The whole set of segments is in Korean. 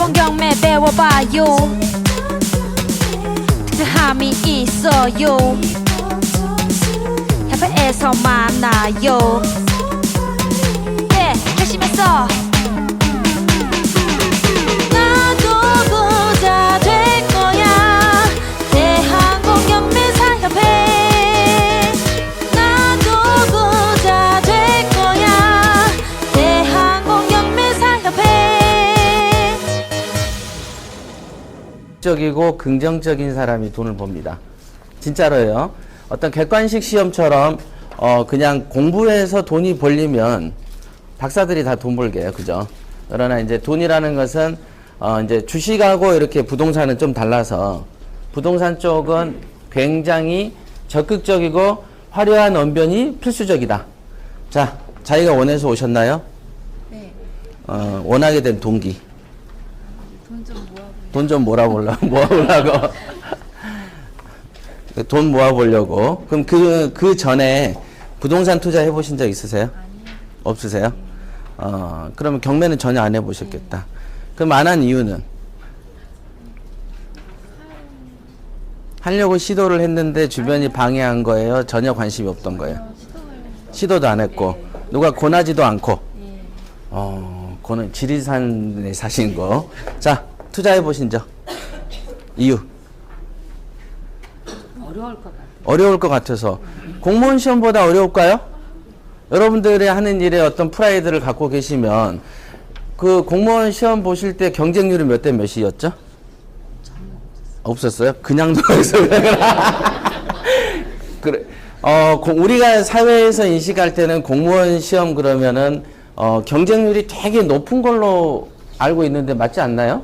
대학원 경매 배워봐요. 특별함이 있어요. 협회에서 만나요. 열심히 써. 나도 부자 될 거야. 대한공경매사협회. 나도 부자 될 거야. 대한공경매사협회. 적이고 긍정적인 사람이 돈을 법니다. 진짜로요. 어떤 객관식 시험처럼 그냥 공부해서 돈이 벌리면 박사들이 다 돈 벌게 해요. 그죠? 그러나 이제 돈이라는 것은 이제 주식하고 이렇게 부동산은 좀 달라서 부동산 쪽은 굉장히 적극적이고 화려한 언변이 필수적이다. 자, 자기가 원해서 오셨나요? 네. 원하게 된 동기. 돈 좀 모아보려고. 돈 모아보려고. 그럼 그 전에 부동산 투자 해보신 적 있으세요? 아니요. 없으세요? 그러면 경매는 전혀 안 해보셨겠다. 그럼 안 한 이유는? 하려고 시도를 했는데 주변이 방해한 거예요? 전혀 관심이 없던 거예요? 시도도 안 했고. 누가 권하지도 않고. 그거는 지리산에 사신 거. 자, 투자해 보신 적. 이유. 어려울 것 같아서. 공무원 시험보다 어려울까요? 여러분들이 하는 일에 어떤 프라이드를 갖고 계시면 그 공무원 시험 보실 때 경쟁률이 몇 대 몇이었죠? 없었어요? 그냥 들어서 그래. 우리가 사회에서 인식할 때는 공무원 시험 그러면은 경쟁률이 되게 높은 걸로 알고 있는데 맞지 않나요?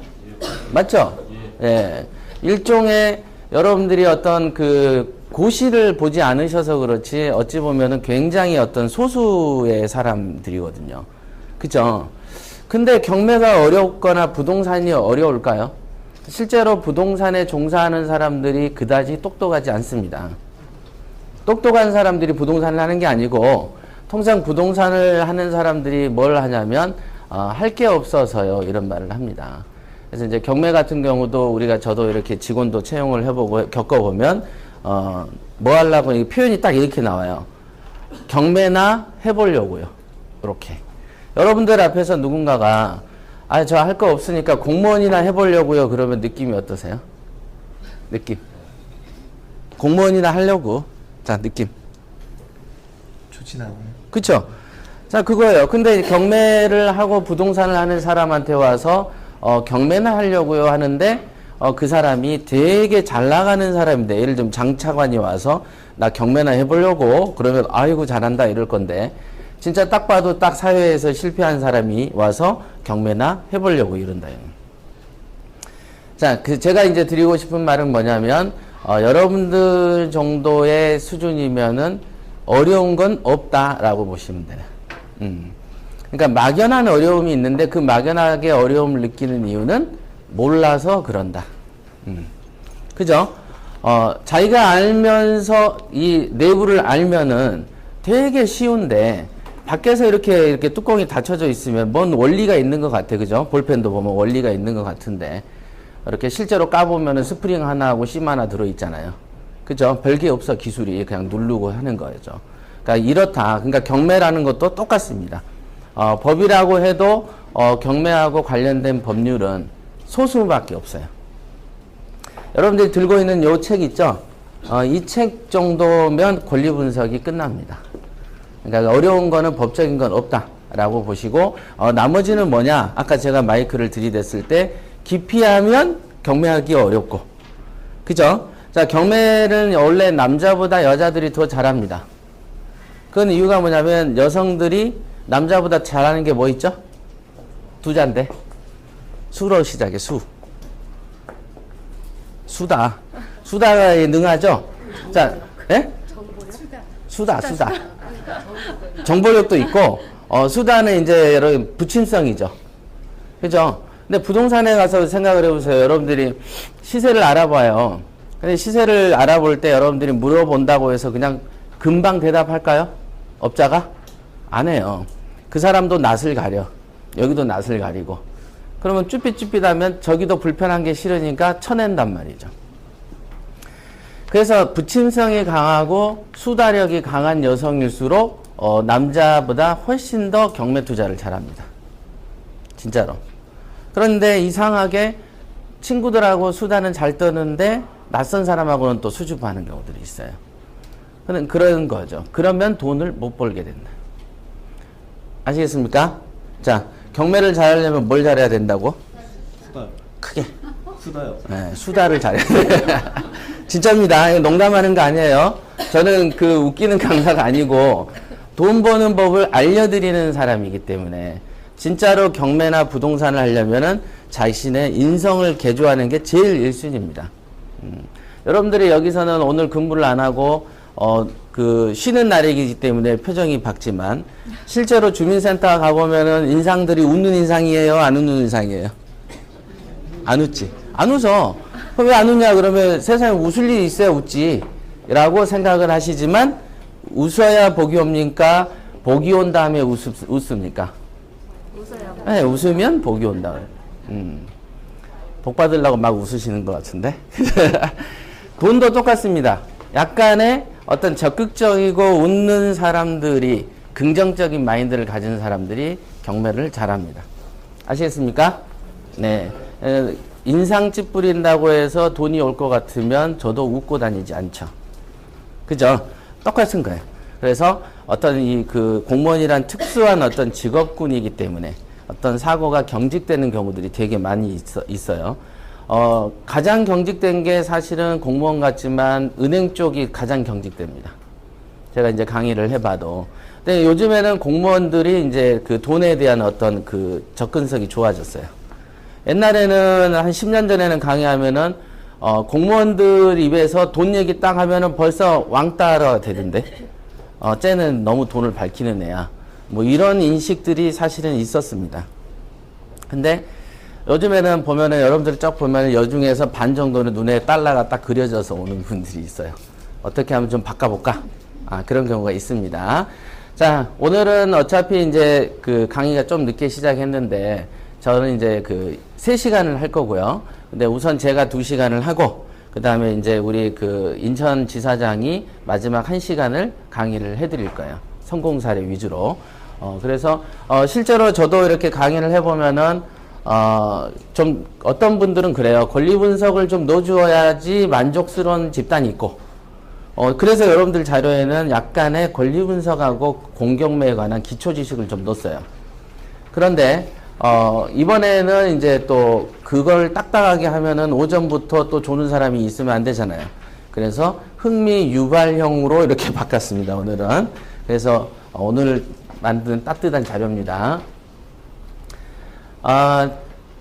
맞죠? 예. 일종의 여러분들이 어떤 그 고시를 보지 않으셔서 그렇지 어찌 보면은 굉장히 어떤 소수의 사람들이거든요. 그죠? 근데 경매가 어렵거나 부동산이 어려울까요? 실제로 부동산에 종사하는 사람들이 그다지 똑똑하지 않습니다. 똑똑한 사람들이 부동산을 하는 게 아니고 통상 부동산을 하는 사람들이 뭘 하냐면 할 게 없어서요 이런 말을 합니다. 그래서 이제 경매 같은 경우도 저도 이렇게 직원도 채용을 해보고 겪어보면 뭐 하려고 이 표현이 딱 이렇게 나와요. 경매나 해보려고요. 이렇게. 여러분들 앞에서 누군가가 저 할 거 없으니까 공무원이나 해보려고요. 그러면 느낌이 어떠세요? 느낌. 공무원이나 하려고. 자, 느낌. 좋진 않아요. 그쵸? 자, 그거예요. 근데 경매를 하고 부동산을 하는 사람한테 와서 경매나 하려고요 하는데 그 사람이 되게 잘 나가는 사람인데 예를 들면 장차관이 와서 나 경매나 해보려고 그러면 아이고 잘한다 이럴 건데 진짜 딱 봐도 딱 사회에서 실패한 사람이 와서 경매나 해보려고 이런다요. 자, 제가 이제 드리고 싶은 말은 뭐냐면 여러분들 정도의 수준이면은 어려운 건 없다라고 보시면 돼요. 그러니까 막연한 어려움이 있는데 그 막연하게 어려움을 느끼는 이유는 몰라서 그런다. 그죠? 자기가 알면서 이 내부를 알면은 되게 쉬운데 밖에서 이렇게 뚜껑이 닫혀져 있으면 뭔 원리가 있는 것 같아. 그죠? 볼펜도 보면 원리가 있는 것 같은데 이렇게 실제로 까보면은 스프링 하나하고 심 하나 들어있잖아요. 그죠? 별게 없어 기술이 그냥 누르고 하는 거죠. 그러니까 이렇다. 그러니까 경매라는 것도 똑같습니다. 법이라고 해도 경매하고 관련된 법률은 소수밖에 없어요. 여러분들이 들고 있는 요 책 있죠? 이 책 정도면 권리 분석이 끝납니다. 그러니까 어려운 거는 법적인 건 없다라고 보시고 나머지는 뭐냐? 아까 제가 마이크를 들이댔을 때 기피하면 경매하기 어렵고 그죠? 자, 경매는 원래 남자보다 여자들이 더 잘합니다. 그건 이유가 뭐냐면 여성들이 남자보다 잘하는 게 뭐 있죠? 두자인데 수로 시작해 수다. 수다에 능하죠? 자, 예? 수다. 정보력도 있고, 수다는 이제 여러분 부침성이죠. 그죠? 근데 부동산에 가서 생각을 해보세요. 여러분들이 시세를 알아봐요. 근데 시세를 알아볼 때 여러분들이 물어본다고 해서 그냥 금방 대답할까요? 업자가? 안 해요. 그 사람도 낯을 가려. 여기도 낯을 가리고. 그러면 쭈삣쭈삣하면 저기도 불편한 게 싫으니까 쳐낸단 말이죠. 그래서 부침성이 강하고 수다력이 강한 여성일수록 남자보다 훨씬 더 경매 투자를 잘합니다. 진짜로. 그런데 이상하게 친구들하고 수다는 잘 떠는데 낯선 사람하고는 또 수줍어하는 경우들이 있어요. 그런 거죠. 그러면 돈을 못 벌게 된다. 아시겠습니까? 자, 경매를 잘하려면 뭘 잘해야 된다고? 수다요. 크게. 수다요. 네, 수다를 잘해야 돼요. 진짜입니다. 이거 농담하는 거 아니에요. 저는 그 웃기는 강사가 아니고 돈 버는 법을 알려드리는 사람이기 때문에 진짜로 경매나 부동산을 하려면은 자신의 인성을 개조하는 게 제일 1순위입니다. 여러분들이 여기서는 오늘 근무를 안 하고 쉬는 날이기 때문에 표정이 밝지만 실제로 주민센터 가보면은 인상들이 웃는 인상이에요? 안 웃는 인상이에요? 안 웃지? 안 웃어. 그럼 왜 안 웃냐? 그러면 세상에 웃을 일이 있어야 웃지. 라고 생각을 하시지만 웃어야 복이 옵니까? 복이 온 다음에 웃습니까? 웃어요. 네, 웃으면 복이 온다. 복 받으려고 막 웃으시는 것 같은데. 돈도 똑같습니다. 약간의 어떤 적극적이고 웃는 사람들이, 긍정적인 마인드를 가진 사람들이 경매를 잘합니다. 아시겠습니까? 네. 인상 찌푸린다고 해서 돈이 올 것 같으면 저도 웃고 다니지 않죠. 그죠? 똑같은 거예요. 그래서 어떤 공무원이란 특수한 어떤 직업군이기 때문에 어떤 사고가 경직되는 경우들이 되게 많이 있어요. 가장 경직된 게 사실은 공무원 같지만 은행 쪽이 가장 경직됩니다. 제가 이제 강의를 해봐도. 근데 요즘에는 공무원들이 이제 그 돈에 대한 어떤 그 접근성이 좋아졌어요. 옛날에는 한 10년 전에는 강의하면은 공무원들 입에서 돈 얘기 딱 하면은 벌써 왕따라 되던데. 쟤는 너무 돈을 밝히는 애야. 뭐 이런 인식들이 사실은 있었습니다. 근데 요즘에는 보면은 여러분들이 쫙 보면은 여중에서 반 정도는 눈에 달러가 딱 그려져서 오는 분들이 있어요. 어떻게 하면 좀 바꿔볼까? 그런 경우가 있습니다. 자, 오늘은 어차피 이제 그 강의가 좀 늦게 시작했는데 저는 이제 3시간을 할 거고요. 근데 우선 제가 2시간을 하고 그 다음에 이제 우리 인천지사장이 마지막 1시간을 강의를 해드릴 거예요. 성공 사례 위주로. 그래서 실제로 저도 이렇게 강의를 해보면은 좀 어떤 분들은 그래요. 권리 분석을 좀 넣어주어야지 만족스러운 집단이 있고 그래서 여러분들 자료에는 약간의 권리 분석하고 공경매에 관한 기초 지식을 좀 넣었어요. 그런데 이번에는 이제 또 그걸 딱딱하게 하면은 오전부터 또 조는 사람이 있으면 안 되잖아요. 그래서 흥미 유발형으로 이렇게 바꿨습니다, 오늘은. 그래서 오늘 만든 따뜻한 자료입니다.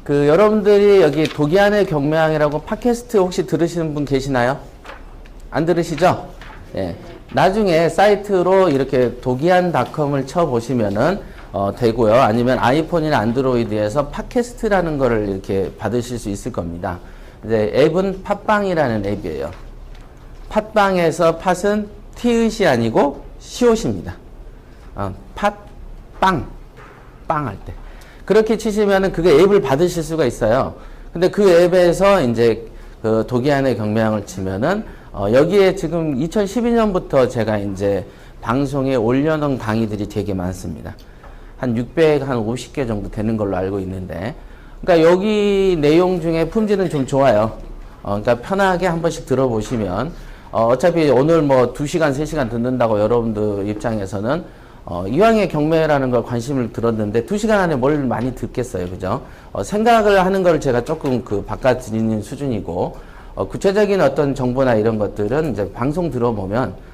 여러분들이 여기 독이안의 경매왕이라고 팟캐스트 혹시 들으시는 분 계시나요? 안 들으시죠? 예. 나중에 사이트로 이렇게 독이안닷컴을 쳐보시면은 되고요. 아니면 아이폰이나 안드로이드에서 팟캐스트라는 거를 이렇게 받으실 수 있을 겁니다. 이제 앱은 팟빵이라는 앱이에요. 팟빵에서 팟은 티읕이 아니고 시옷입니다. 팟빵. 빵 할 때. 그렇게 치시면은 그게 앱을 받으실 수가 있어요. 근데 그 앱에서 이제 독이안의 경매왕을 치면은 여기에 지금 2012년부터 제가 이제 방송에 올려놓은 강의들이 되게 많습니다. 한 650개 정도 되는 걸로 알고 있는데, 그러니까 여기 내용 중에 품질은 좀 좋아요. 그러니까 편하게 한 번씩 들어보시면, 어차피 오늘 뭐 2시간, 3시간 듣는다고 여러분들 입장에서는, 이왕의 경매라는 걸 관심을 들었는데, 2시간 안에 뭘 많이 듣겠어요. 그죠? 생각을 하는 걸 제가 조금 바꿔드리는 수준이고, 구체적인 어떤 정보나 이런 것들은 이제 방송 들어보면,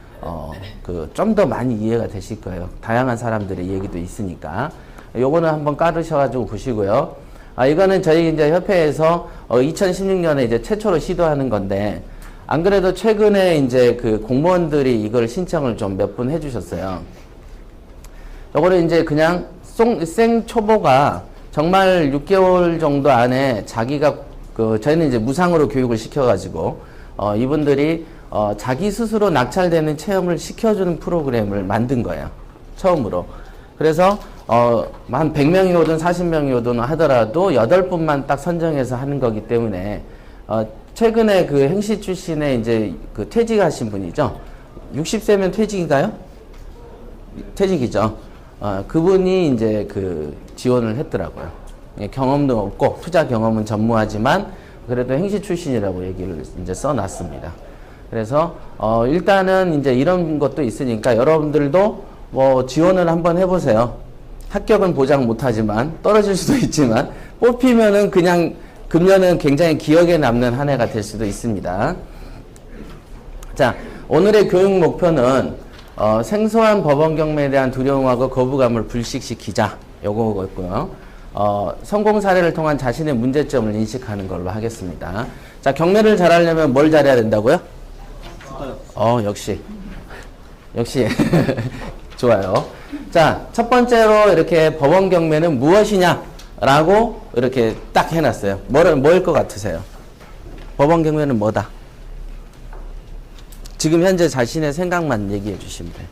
좀 더 많이 이해가 되실 거예요. 다양한 사람들의 얘기도 있으니까. 요거는 한번 깔으셔가지고 보시고요. 이거는 저희 이제 협회에서 2016년에 이제 최초로 시도하는 건데, 안 그래도 최근에 이제 공무원들이 이걸 신청을 좀 몇 분 해주셨어요. 요거를 이제 그냥 생초보가 정말 6개월 정도 안에 자기가 저희는 이제 무상으로 교육을 시켜가지고, 이분들이 자기 스스로 낙찰되는 체험을 시켜주는 프로그램을 만든 거예요. 처음으로. 그래서 한 100명이 오든 40명이 오든 하더라도 8분만 딱 선정해서 하는 거기 때문에, 최근에 그 행시 출신에 이제 그 퇴직하신 분이죠. 60세면 퇴직인가요? 퇴직이죠. 그분이 이제 그 지원을 했더라고요. 예, 경험도 없고 투자 경험은 전무하지만 그래도 행시 출신이라고 얘기를 이제 써놨습니다. 그래서 일단은 이제 이런 것도 있으니까 여러분들도 뭐 지원을 한번 해보세요. 합격은 보장 못하지만 떨어질 수도 있지만 뽑히면은 그냥 금년은 굉장히 기억에 남는 한 해가 될 수도 있습니다. 자, 오늘의 교육 목표는 생소한 법원 경매에 대한 두려움하고 거부감을 불식시키자, 요거였고요. 성공 사례를 통한 자신의 문제점을 인식하는 걸로 하겠습니다. 자, 경매를 잘하려면 뭘 잘해야 된다고요? 역시 좋아요. 자, 첫 번째로 이렇게 법원 경매는 무엇이냐라고 이렇게 딱 해놨어요. 뭐일 것 같으세요? 법원 경매는 뭐다? 지금 현재 자신의 생각만 얘기해 주시면 돼요.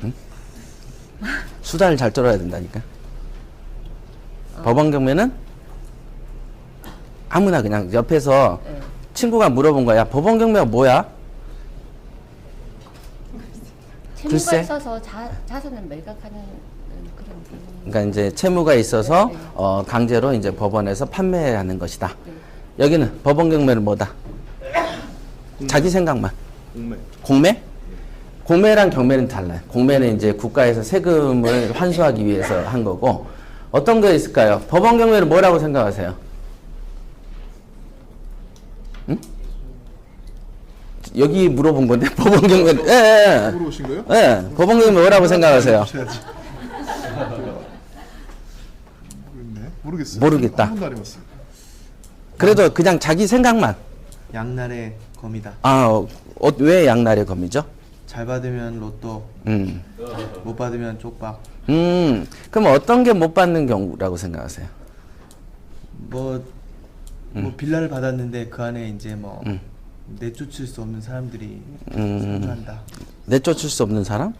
응? 수다를 잘 떨어야 된다니까. 법원 경매는 아무나 그냥 옆에서 친구가 물어본 거야. 법원 경매가 뭐야? 채무가 글쎄. 있어서 자산을 매각하는 그런 개념. 그러니까 이제 채무가 있어서 강제로 이제 법원에서 판매하는 것이다. 여기는 법원 경매는 뭐다? 자기 생각만. 공매? 공매랑 경매는 달라요. 공매는 이제 국가에서 세금을 환수하기 위해서 한 거고, 어떤 거 있을까요? 법원 경매를 뭐라고 생각하세요? 응? 여기 물어본 건데 법원 경매는 물어보신 거예요? 법원 경매 뭐라고 생각하세요? 모르겠어요. 모르겠다. 한 번도 안 해봤어요. 그래도 그냥 자기 생각만. 양날의 검이다. 왜 양날의 검이죠? 잘 받으면 로또, 못 받으면 쪽박. 그럼 어떤 게 못 받는 경우라고 생각하세요? 뭐 빌라를 받았는데 그 안에 이제 뭐 내쫓을 수 없는 사람들이 상주한다. 내쫓을 수 없는 사람?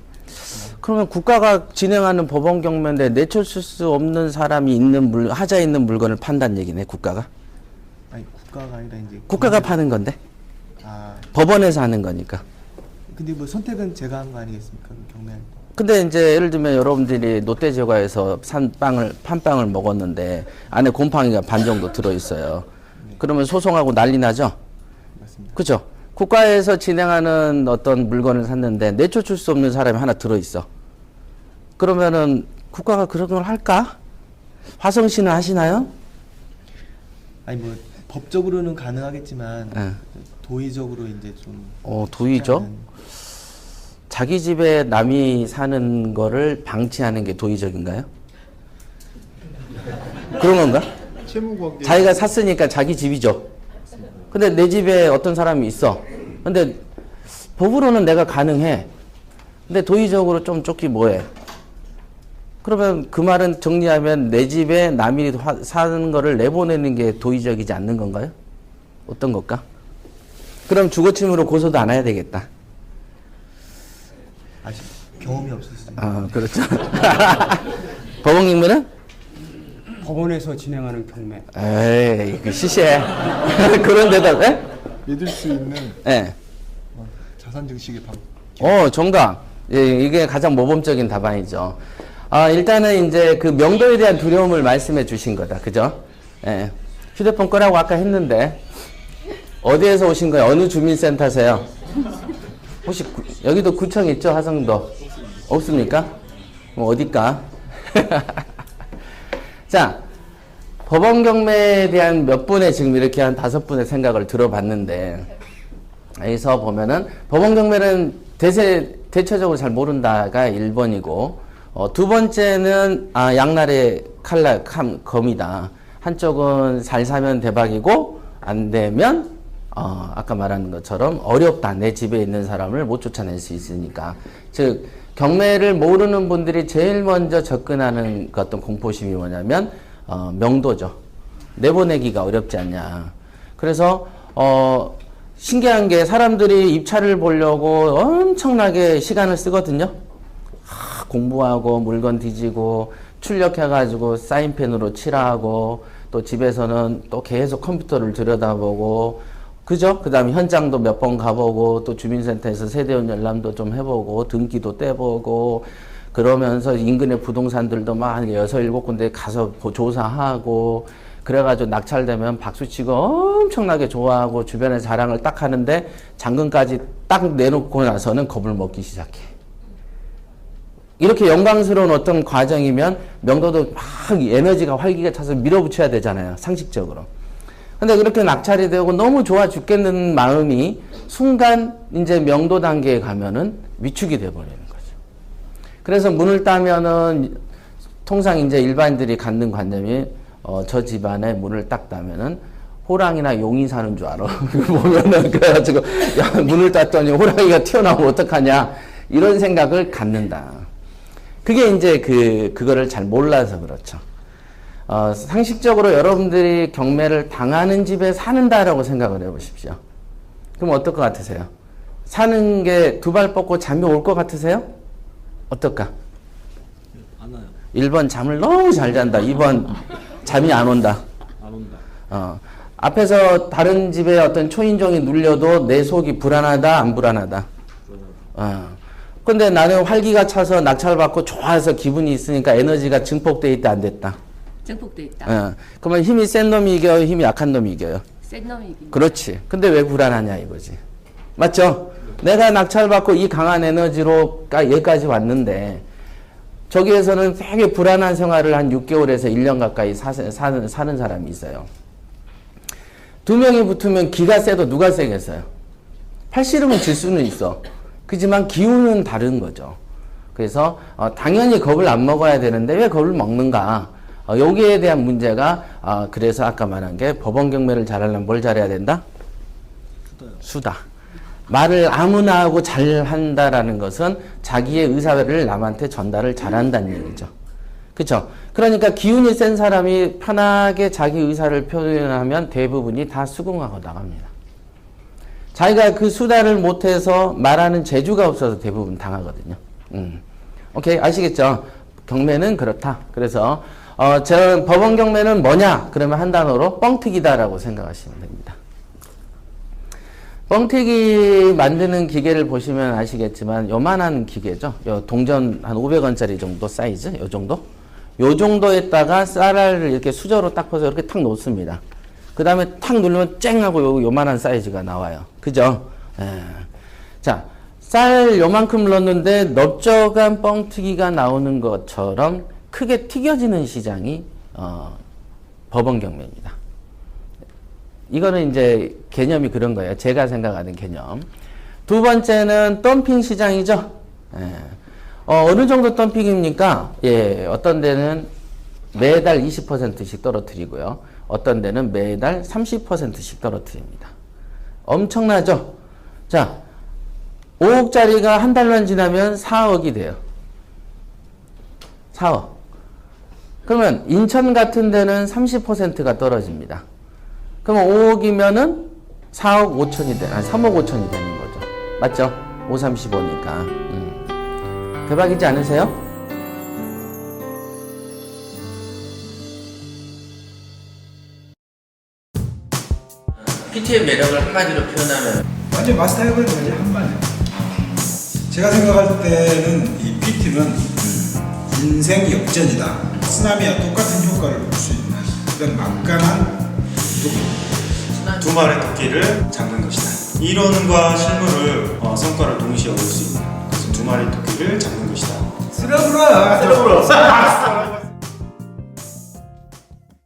그러면 국가가 진행하는 법원 경매인데 내쫓을 수 없는 사람이 있는 하자 있는 물건을 판다는 얘기네, 국가가? 아니 국가가 아니라 이제 국가가 파는 건데? 아 법원에서 하는 거니까. 근데 뭐 선택은 제가 한 거 아니겠습니까? 경매할 때. 근데 이제 예를 들면 여러분들이 롯데제과에서 산 판빵을 먹었는데 안에 곰팡이가 반 정도 들어있어요. 그러면 소송하고 난리 나죠? 맞습니다. 그죠? 국가에서 진행하는 어떤 물건을 샀는데 내쫓을 수 없는 사람이 하나 들어있어. 그러면은 국가가 그런 걸 할까? 화성 씨는 하시나요? 아니 뭐 법적으로는 가능하겠지만 네. 도의적으로 이제 좀 도의적? 하는- 자기 집에 남이 사는 거를 방치하는 게 도의적인가요? 그런 건가? 채무 관계. 자기가 샀으니까 자기 집이죠. 근데 내 집에 어떤 사람이 있어. 근데 법으로는 내가 가능해. 근데 도의적으로 좀 쫓기 뭐해? 그러면 그 말은 정리하면 내 집에 남이 사는 거를 내보내는 게 도의적이지 않는 건가요? 어떤 걸까? 그럼 주거침으로 고소도 안 해야 되겠다. 아직 경험이 없을 수 있어요. 그렇죠. 법원 경매는? 법원에서 진행하는 경매. 에이, 그 시시해. 그런 대답, 예? 믿을 수 있는 예. 자산 증식의 방. 정답. 예, 이게 가장 모범적인 답안이죠. 일단은 이제 그 명도에 대한 두려움을 말씀해 주신 거다. 그죠? 예. 휴대폰 끄라고 아까 했는데, 어디에서 오신 거예요? 어느 주민센터세요? 혹시 여기도 구청 있죠? 하성도? 없습니까? 뭐 어딜까? 자, 법원 경매에 대한 몇 분의 지금 이렇게 한 5분의 생각을 들어봤는데, 여기서 보면은 법원 경매는 대체적으로 잘 모른다가 1번이고, 두 번째는 양날의 검이다. 한쪽은 잘 사면 대박이고 안 되면 아까 말한 것처럼 어렵다. 내 집에 있는 사람을 못 쫓아낼 수 있으니까. 즉 경매를 모르는 분들이 제일 먼저 접근하는 그 어떤 공포심이 뭐냐면 명도죠. 내보내기가 어렵지 않냐. 그래서 신기한 게 사람들이 입찰을 보려고 엄청나게 시간을 쓰거든요. 공부하고 물건 뒤지고 출력해가지고 사인펜으로 칠하고 또 집에서는 또 계속 컴퓨터를 들여다보고 그죠? 그 다음에 현장도 몇 번 가보고 또 주민센터에서 세대원 열람도 좀 해보고 등기도 떼보고 그러면서 인근의 부동산들도 막 6, 7군데 가서 조사하고 그래가지고 낙찰되면 박수치고 엄청나게 좋아하고 주변에 자랑을 딱 하는데 잔금까지 딱 내놓고 나서는 겁을 먹기 시작해. 이렇게 영광스러운 어떤 과정이면 명도도 막 에너지가 활기가 차서 밀어붙여야 되잖아요. 상식적으로. 근데 그렇게 낙찰이 되고 너무 좋아 죽겠는 마음이 순간 이제 명도 단계에 가면은 위축이 돼버리는 거죠. 그래서 문을 따면은 통상 이제 일반인들이 갖는 관념이 저 집안에 문을 딱 따면은 호랑이나 용이 사는 줄 알아. 보면은 그래가지고 야, 문을 땄더니 호랑이가 튀어나오면 어떡하냐 이런 생각을 갖는다. 그게 이제 그거를 잘 몰라서 그렇죠. 상식적으로 여러분들이 경매를 당하는 집에 사는다라고 생각을 해보십시오. 그럼 어떨 것 같으세요? 사는 게 두 발 뻗고 잠이 올 것 같으세요? 어떨까? 안 와요. 1번 잠을 너무 잘 잔다. 2번 잠이 안 온다. 안 온다. 앞에서 다른 집에 어떤 초인종이 눌려도 내 속이 불안하다, 안 불안하다? 근데 나는 활기가 차서 낙찰받고 좋아서 기분이 있으니까 에너지가 증폭돼 있다, 안 됐다? 증폭돼 있다. 그러면 힘이 센 놈이 이겨요, 힘이 약한 놈이 이겨요? 센 놈이 이긴. 그렇지. 근데 왜 불안하냐 이거지. 맞죠? 내가 낙찰받고 이 강한 에너지로 여기까지 왔는데 저기에서는 되게 불안한 생활을 한 6개월에서 1년 가까이 사는 사람이 있어요. 두 명이 붙으면 기가 세도 누가 세겠어요? 팔씨름은 질 수는 있어. 그지만 기운은 다른 거죠. 그래서 당연히 겁을 안 먹어야 되는데 왜 겁을 먹는가? 여기에 대한 문제가 그래서 아까 말한 게 법원 경매를 잘하려면 뭘 잘해야 된다? 수다. 말을 아무나 하고 잘한다라는 것은 자기의 의사를 남한테 전달을 잘한다는 얘기죠. 그렇죠? 그러니까 기운이 센 사람이 편하게 자기 의사를 표현하면 대부분이 다 수긍하고 나갑니다. 자기가 그 수다를 못해서 말하는 재주가 없어서 대부분 당하거든요. 오케이, 아시겠죠? 경매는 그렇다. 그래서 저는 법원 경매는 뭐냐? 그러면 한 단어로 뻥튀기다라고 생각하시면 됩니다. 뻥튀기 만드는 기계를 보시면 아시겠지만 요만한 기계죠. 요 동전 한 500원짜리 정도 사이즈, 요 정도? 요 정도에다가 쌀알을 이렇게 수저로 딱 퍼서 이렇게 탁 놓습니다. 그 다음에 탁 누르면 쨍 하고 요만한 사이즈가 나와요. 그죠? 자, 쌀 요만큼 넣었는데 넓적한 뻥튀기가 나오는 것처럼 크게 튀겨지는 시장이 법원 경매입니다. 이거는 이제 개념이 그런 거예요. 제가 생각하는 개념. 두 번째는 덤핑 시장이죠. 어느 정도 덤핑입니까? 어떤 데는 매달 20%씩 떨어뜨리고요. 어떤 데는 매달 30%씩 떨어뜨립니다. 엄청나죠? 자, 5억짜리가 한 달만 지나면 4억이 돼요. 4억. 그러면 인천 같은 데는 30%가 떨어집니다. 그럼 5억이면은 4억 5천이 되는, 3억 5천이 되는 거죠. 맞죠? 5, 35니까. 대박이지 않으세요? PT의 매력을 한마디로 표현하면 완전 마스터해버린 거지, 한 번에. 제가 생각할 때는 이 PT는 인생 역전이다. 쓰나미와 똑같은 효과를 볼 수 있는 그런 막강한 두 마리의 토끼를 잡는 것이다. 이론과 실물을 성과를 동시에 얻을 수 있는 그래서 두 마리의 토끼를 잡는 것이다. 쓸어불어.